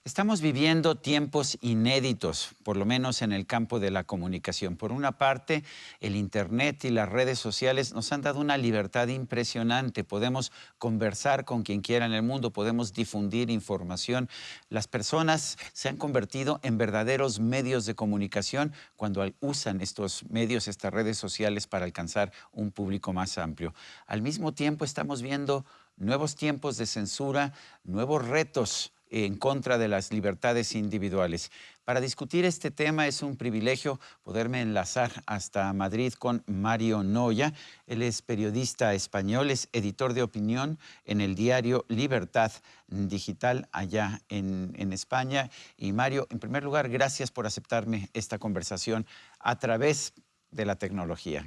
Estamos viviendo tiempos inéditos, por lo menos en el campo de la comunicación. Por una parte, el Internet y las redes sociales nos han dado una libertad impresionante. Podemos conversar con quien quiera en el mundo, podemos difundir información. Las personas se han convertido en verdaderos medios de comunicación cuando usan estos medios, estas redes sociales para alcanzar un público más amplio. Al mismo tiempo, estamos viendo nuevos tiempos de censura, nuevos retos en contra de las libertades individuales. Para discutir este tema es un privilegio poderme enlazar hasta Madrid con Mario Noya. Él es periodista español, es editor de opinión en el diario Libertad Digital allá en España. Y Mario, en primer lugar, gracias por aceptarme esta conversación a través de la tecnología.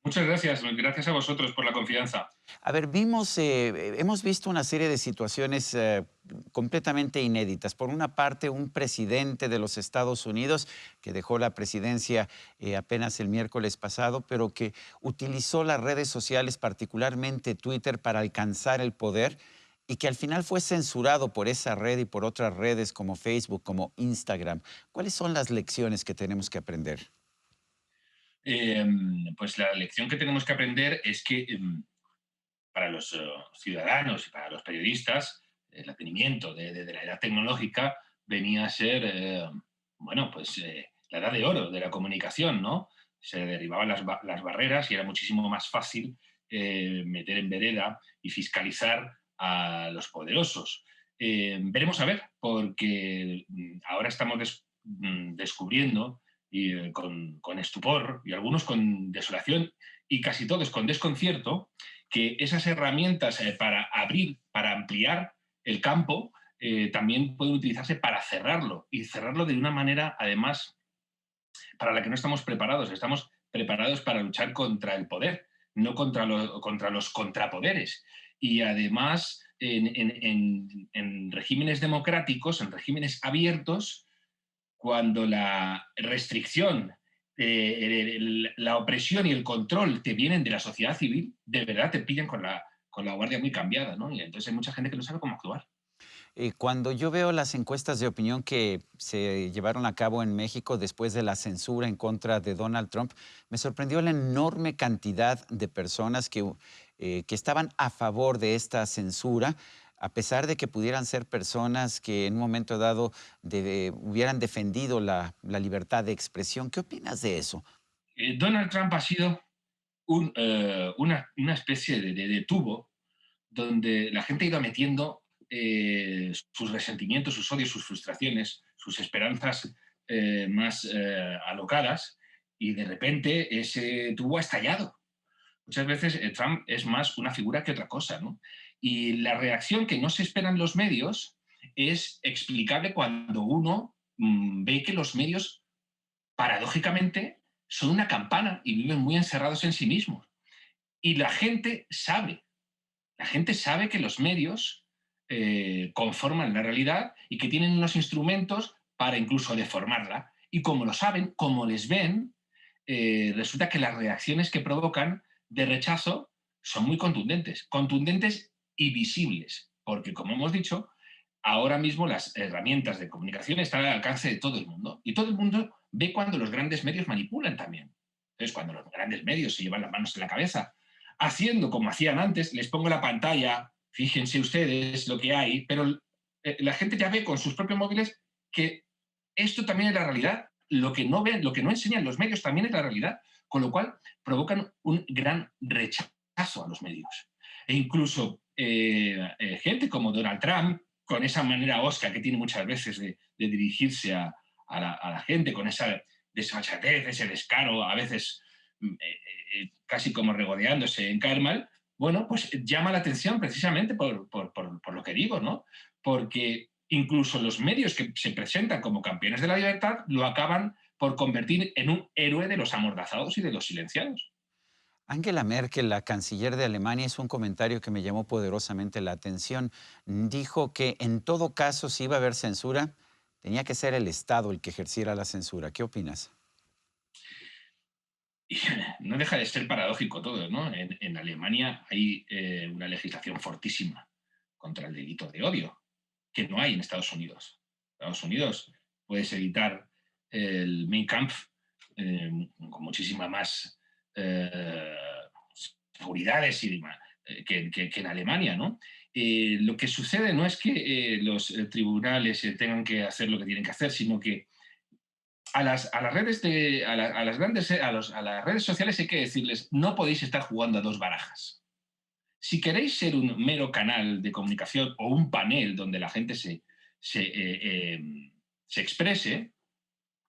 Muchas gracias, gracias a vosotros por la confianza. A ver, hemos visto una serie de situaciones completamente inéditas. Por una parte, un presidente de los Estados Unidos que dejó la presidencia apenas el miércoles pasado, pero que utilizó las redes sociales, particularmente Twitter, para alcanzar el poder y que al final fue censurado por esa red y por otras redes como Facebook, como Instagram. ¿Cuáles son las lecciones que tenemos que aprender? Pues la lección que tenemos que aprender es que para los ciudadanos y para los periodistas, el advenimiento de la edad tecnológica venía a ser, bueno, pues la edad de oro de la comunicación, ¿no? Se derribaban las barreras y era muchísimo más fácil meter en vereda y fiscalizar a los poderosos. Veremos a ver, porque ahora estamos descubriendo y, con estupor y algunos con desolación y casi todos con desconcierto, que esas herramientas para abrir, para ampliar el campo, también pueden utilizarse para cerrarlo y cerrarlo de una manera, además, para la que no estamos preparados. Estamos preparados para luchar contra el poder, no contra los contrapoderes. Y además, en regímenes democráticos, en regímenes abiertos, cuando la restricción, la opresión y el control te vienen de la sociedad civil, de verdad te pillan con la guardia muy cambiada, ¿no? Y entonces hay mucha gente que no sabe cómo actuar. Cuando yo veo las encuestas de opinión que se llevaron a cabo en México después de la censura en contra de Donald Trump, me sorprendió la enorme cantidad de personas que estaban a favor de esta censura, a pesar de que pudieran ser personas que en un momento dado hubieran defendido la libertad de expresión. ¿Qué opinas de eso? Donald Trump ha sido una especie de tubo donde la gente ha ido metiendo sus resentimientos, sus odios, sus frustraciones, sus esperanzas más alocadas, y de repente ese tubo ha estallado. Muchas veces Trump es más una figura que otra cosa, ¿no? Y la reacción que no se esperan los medios es explicable cuando uno ve que los medios, paradójicamente, son una campana y viven muy encerrados en sí mismos. Y la gente sabe que los medios conforman la realidad y que tienen unos instrumentos para incluso deformarla. Y como lo saben, como les ven, resulta que las reacciones que provocan de rechazo son muy contundentes, contundentes y visibles, porque como hemos dicho, ahora mismo las herramientas de comunicación están al alcance de todo el mundo y todo el mundo ve cuando los grandes medios manipulan también. Entonces, cuando los grandes medios se llevan las manos en la cabeza, haciendo como hacían antes, les pongo la pantalla, fíjense ustedes lo que hay, pero la gente ya ve con sus propios móviles que esto también es la realidad. Lo que no ven, lo que no enseñan los medios también es la realidad, con lo cual provocan un gran rechazo a los medios. E incluso gente como Donald Trump, con esa manera osca que tiene muchas veces de dirigirse a la gente, con esa desfachatez, ese descaro, a veces casi como regodeándose en caer mal, bueno, pues llama la atención precisamente por lo que digo, ¿no? Porque incluso los medios que se presentan como campeones de la libertad lo acaban por convertir en un héroe de los amordazados y de los silenciados. Angela Merkel, la canciller de Alemania, hizo un comentario que me llamó poderosamente la atención. Dijo que en todo caso, si iba a haber censura, tenía que ser el Estado el que ejerciera la censura. ¿Qué opinas? Y no deja de ser paradójico todo, ¿no? En Alemania hay una legislación fortísima contra el delito de odio. que no hay en Estados Unidos. En Estados Unidos puedes editar el Mein Kampf con muchísima más eh, seguridades y demás, que en Alemania, ¿no? Lo que sucede no es que los tribunales tengan que hacer lo que tienen que hacer, sino que a las redes a las grandes a las redes sociales hay que decirles no podéis estar jugando a dos barajas. Si queréis ser un mero canal de comunicación o un panel donde la gente se exprese,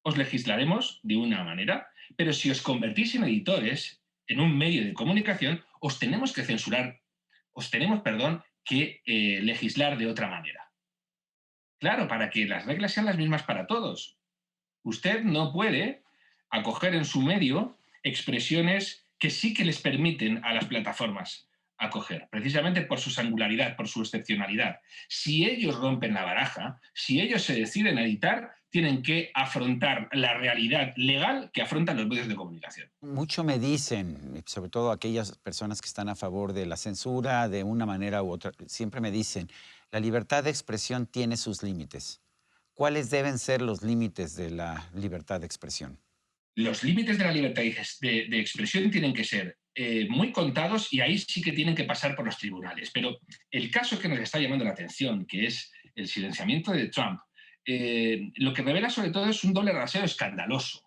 os legislaremos de una manera, pero si os convertís en editores en un medio de comunicación, os tenemos que censurar, os tenemos, perdón, que legislar de otra manera. Claro, para que las reglas sean las mismas para todos. Usted no puede acoger en su medio expresiones que sí que les permiten a las plataformas acoger, precisamente por su singularidad, por su excepcionalidad. Si ellos rompen la baraja, si ellos se deciden a editar, tienen que afrontar la realidad legal que afrontan los medios de comunicación. Mucho me dicen, sobre todo aquellas personas que están a favor de la censura de una manera u otra, siempre me dicen, la libertad de expresión tiene sus límites. ¿Cuáles deben ser los límites de la libertad de expresión? Los límites de la libertad de expresión tienen que ser muy contados y ahí sí que tienen que pasar por los tribunales. Pero el caso que nos está llamando la atención, que es el silenciamiento de Trump, lo que revela sobre todo es un doble rasero escandaloso.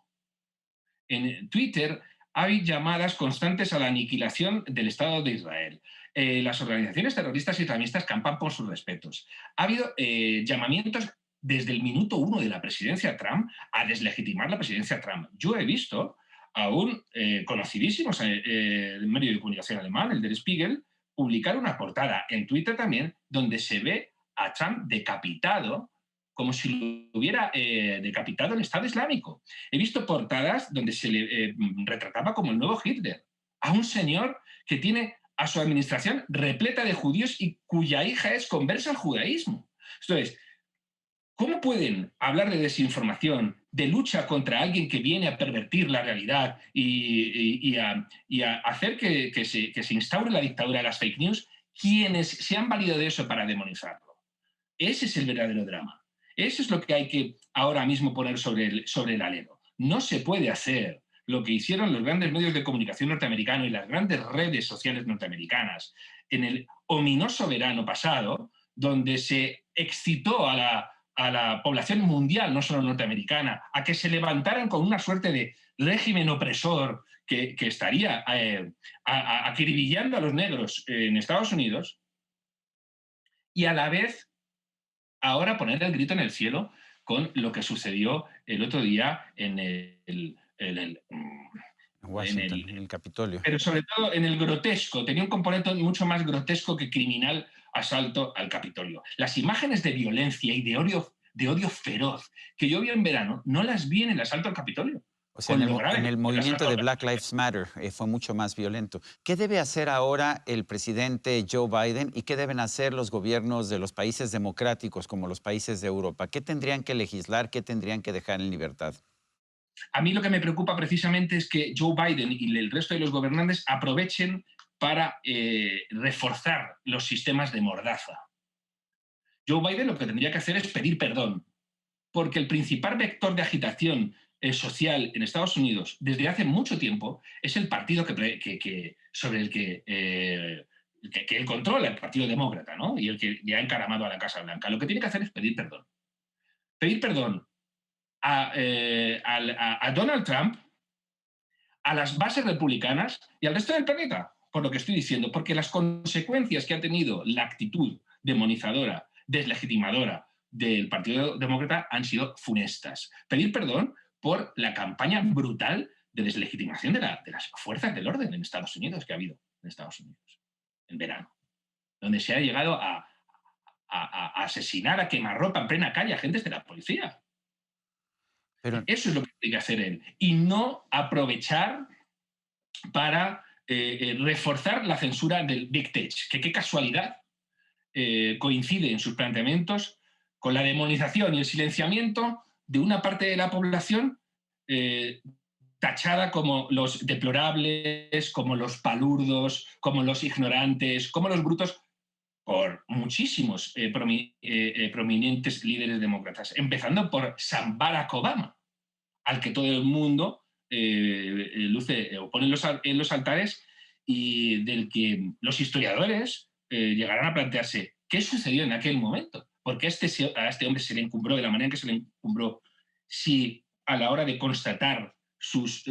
En Twitter hay llamadas constantes a la aniquilación del Estado de Israel. Las organizaciones terroristas islamistas campan por sus respetos. Ha habido llamamientos desde el minuto uno de la presidencia Trump a deslegitimar la presidencia Trump. Yo he visto a un conocidísimo medio de comunicación alemán, el Der Spiegel, publicar una portada en Twitter también donde se ve a Trump decapitado como si lo hubiera decapitado el Estado Islámico. He visto portadas donde se le retrataba como el nuevo Hitler, a un señor que tiene a su administración repleta de judíos y cuya hija es conversa al judaísmo. Entonces, ¿cómo pueden hablar de desinformación, de lucha contra alguien que viene a pervertir la realidad y a hacer que se instaure la dictadura de las fake news, quienes se han valido de eso para demonizarlo? Ese es el verdadero drama. Eso es lo que hay que ahora mismo poner sobre el alero. No se puede hacer lo que hicieron los grandes medios de comunicación norteamericanos y las grandes redes sociales norteamericanas en el ominoso verano pasado, donde se excitó a la población mundial, no solo norteamericana, a que se levantaran con una suerte de régimen opresor que estaría acribillando a los negros en Estados Unidos, y a la vez ahora poner el grito en el cielo con lo que sucedió el otro día En Washington, en el Capitolio. pero sobre todo en el grotesco, tenía un componente mucho más grotesco que criminal asalto al Capitolio. Las imágenes de violencia y de odio feroz que yo vi en verano, no las vi en el asalto al Capitolio. O sea, en el movimiento de Black Capitolio. Lives Matter fue mucho más violento. ¿Qué debe hacer ahora el presidente Joe Biden y qué deben hacer los gobiernos de los países democráticos como los países de Europa? ¿Qué tendrían que legislar? ¿Qué tendrían que dejar en libertad? A mí lo que me preocupa precisamente es que Joe Biden y el resto de los gobernantes aprovechen para reforzar los sistemas de mordaza. Joe Biden lo que tendría que hacer es pedir perdón, porque el principal vector de agitación social en Estados Unidos desde hace mucho tiempo es el partido sobre el que él controla, el Partido Demócrata, ¿no? Y el que le ha encaramado a la Casa Blanca. Lo que tiene que hacer es pedir perdón. Pedir perdón a Donald Trump, a las bases republicanas y al resto del planeta, por lo que estoy diciendo, porque las consecuencias que ha tenido la actitud demonizadora, deslegitimadora del Partido Demócrata han sido funestas. Pedir perdón por la campaña brutal de deslegitimación de las fuerzas del orden en Estados Unidos que ha habido en Estados Unidos en verano, donde se ha llegado a asesinar, a quemarropa en plena calle a agentes de la policía. Pero Eso es lo que tiene que hacer él. Y no aprovechar para reforzar la censura del Big Tech, que qué casualidad coincide en sus planteamientos con la demonización y el silenciamiento de una parte de la población tachada como los deplorables, como los palurdos, como los ignorantes, como los brutos, por muchísimos prominentes líderes demócratas, empezando por San Barack Obama, al que todo el mundo luce o pone en los altares y del que los historiadores llegarán a plantearse qué sucedió en aquel momento, porque a este hombre se le encumbró de la manera en que se le encumbró, si a la hora de constatar sus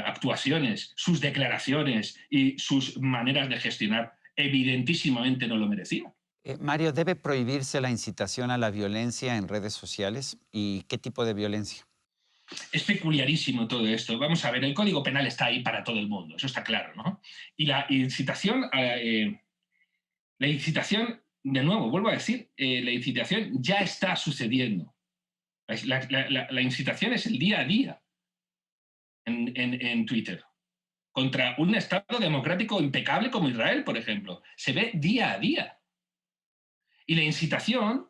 actuaciones, sus declaraciones y sus maneras de gestionar, evidentísimamente no lo merecía. Mario, ¿debe prohibirse la incitación a la violencia en redes sociales? ¿Y qué tipo de violencia? Es peculiarísimo todo esto. Vamos a ver, el Código Penal está ahí para todo el mundo, eso está claro, ¿no? Y la incitación, de nuevo, vuelvo a decir, la incitación ya está sucediendo. La incitación es el día a día en Twitter contra un Estado democrático impecable como Israel, por ejemplo. Se ve día a día. Y la incitación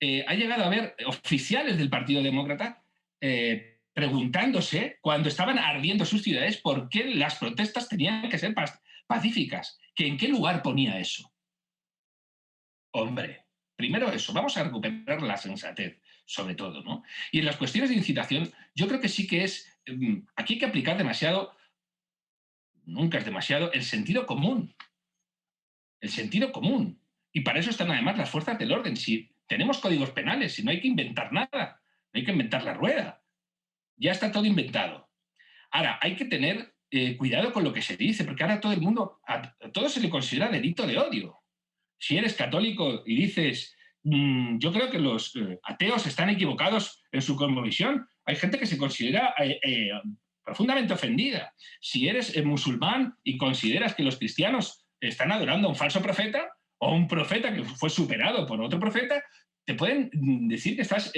ha llegado a haber oficiales del Partido Demócrata preguntándose, cuando estaban ardiendo sus ciudades, por qué las protestas tenían que ser pacíficas. ¿Que ¿En qué lugar ponía eso? Hombre, primero eso, vamos a recuperar la sensatez, sobre todo, ¿no? Y en las cuestiones de incitación, yo creo que sí que aquí hay que aplicar demasiado, nunca es demasiado, el sentido común. El sentido común. Y para eso están además las fuerzas del orden. Si tenemos códigos penales, si no hay que inventar nada, no hay que inventar la rueda. Ya está todo inventado. Ahora, hay que tener cuidado con lo que se dice, porque ahora todo el mundo, a todo se le considera delito de odio. Si eres católico y dices, yo creo que los ateos están equivocados en su cosmovisión, hay gente que se considera profundamente ofendida. Si eres musulmán y consideras que los cristianos están adorando a un falso profeta o a un profeta que fue superado por otro profeta, te pueden decir que estás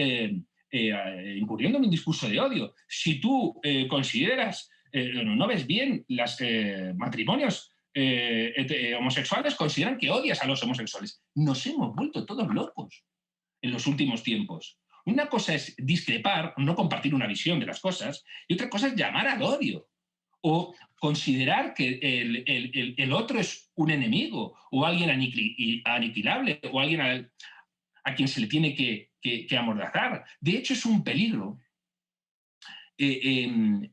incurriendo en un discurso de odio. Si tú consideras, no ves bien los matrimonios homosexuales, consideran que odias a los homosexuales. Nos hemos vuelto todos locos en los últimos tiempos. Una cosa es discrepar, no compartir una visión de las cosas, y otra cosa es llamar al odio o considerar que el otro es un enemigo o alguien aniquilable o alguien a quien se le tiene que amordazar. De hecho, es un peligro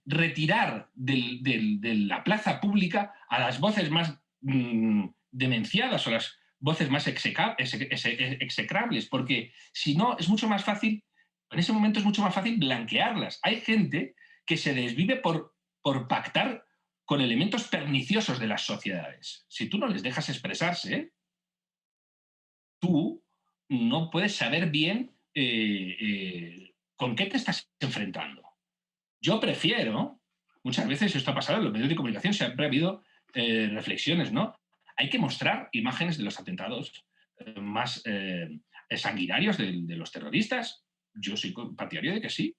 retirar de la plaza pública a las voces más demenciadas o las voces más execrables, porque si no, es mucho más fácil, en ese momento es mucho más fácil blanquearlas. Hay gente que se desvive por pactar con elementos perniciosos de las sociedades. Si tú no les dejas expresarse, tú no puedes saber bien con qué te estás enfrentando. Yo prefiero, muchas veces esto ha pasado en los medios de comunicación, siempre ha habido reflexiones, ¿no? Hay que mostrar imágenes de los atentados más sanguinarios de los terroristas. Yo soy partidario de que sí.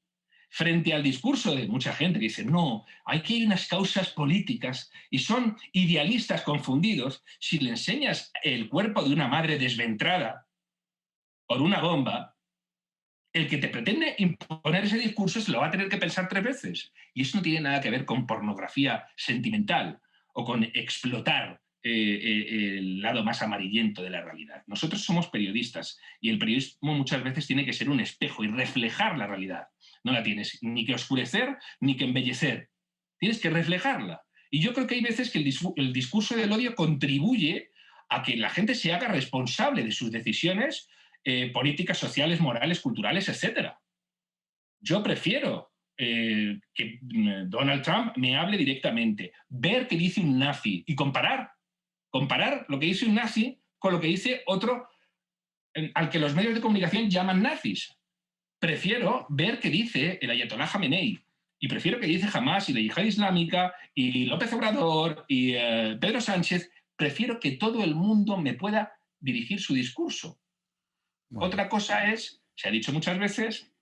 Frente al discurso de mucha gente que dice, no, aquí hay unas causas políticas y son idealistas confundidos, si le enseñas el cuerpo de una madre desventrada por una bomba, el que te pretende imponer ese discurso se lo va a tener que pensar 3 veces. Y eso no tiene nada que ver con pornografía sentimental o con explotar el lado más amarillento de la realidad. Nosotros somos periodistas y el periodismo muchas veces tiene que ser un espejo y reflejar la realidad. No la tienes ni que oscurecer ni que embellecer. Tienes que reflejarla. Y yo creo que hay veces que el discurso del odio contribuye a que la gente se haga responsable de sus decisiones políticas sociales, morales, culturales, etc. Yo prefiero que Donald Trump me hable directamente, ver qué dice un nazi y comparar lo que dice un nazi con lo que dice otro al que los medios de comunicación llaman nazis. Prefiero ver qué dice el ayatolá Jamenei y prefiero que dice Hamas y la Yihad Islámica y López Obrador y Pedro Sánchez. Prefiero que todo el mundo me pueda dirigir su discurso. Bueno. Otra cosa es, se ha dicho muchas veces,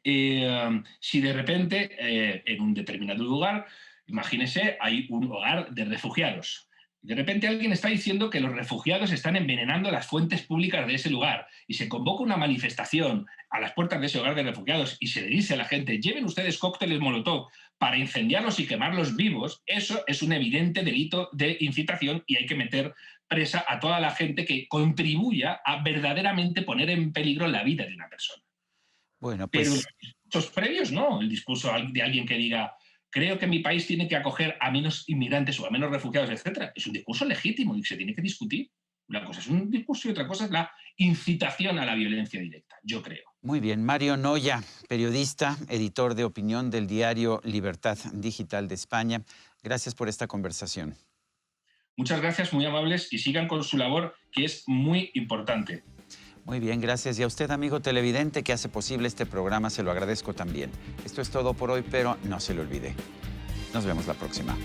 si de repente en un determinado lugar, imagínese, hay un hogar de refugiados. De repente alguien está diciendo que los refugiados están envenenando las fuentes públicas de ese lugar y se convoca una manifestación a las puertas de ese hogar de refugiados y se le dice a la gente: lleven ustedes cócteles Molotov para incendiarlos y quemarlos vivos. Eso es un evidente delito de incitación y hay que meter presa a toda la gente que contribuya a verdaderamente poner en peligro la vida de una persona. Bueno, Pero pues los discursos previos no, el discurso de alguien que diga: creo que mi país tiene que acoger a menos inmigrantes o a menos refugiados, etcétera. Es un discurso legítimo y se tiene que discutir. Una cosa es un discurso y otra cosa es la incitación a la violencia directa, yo creo. muy bien. Mario Noya, periodista, editor de opinión del diario Libertad Digital de España. Gracias por esta conversación. Muchas gracias, muy amables, y sigan con su labor, que es muy importante. Muy bien, gracias. Y a usted, amigo televidente, que hace posible este programa, se lo agradezco también. Esto es todo por hoy, pero no se lo olvide. Nos vemos la próxima.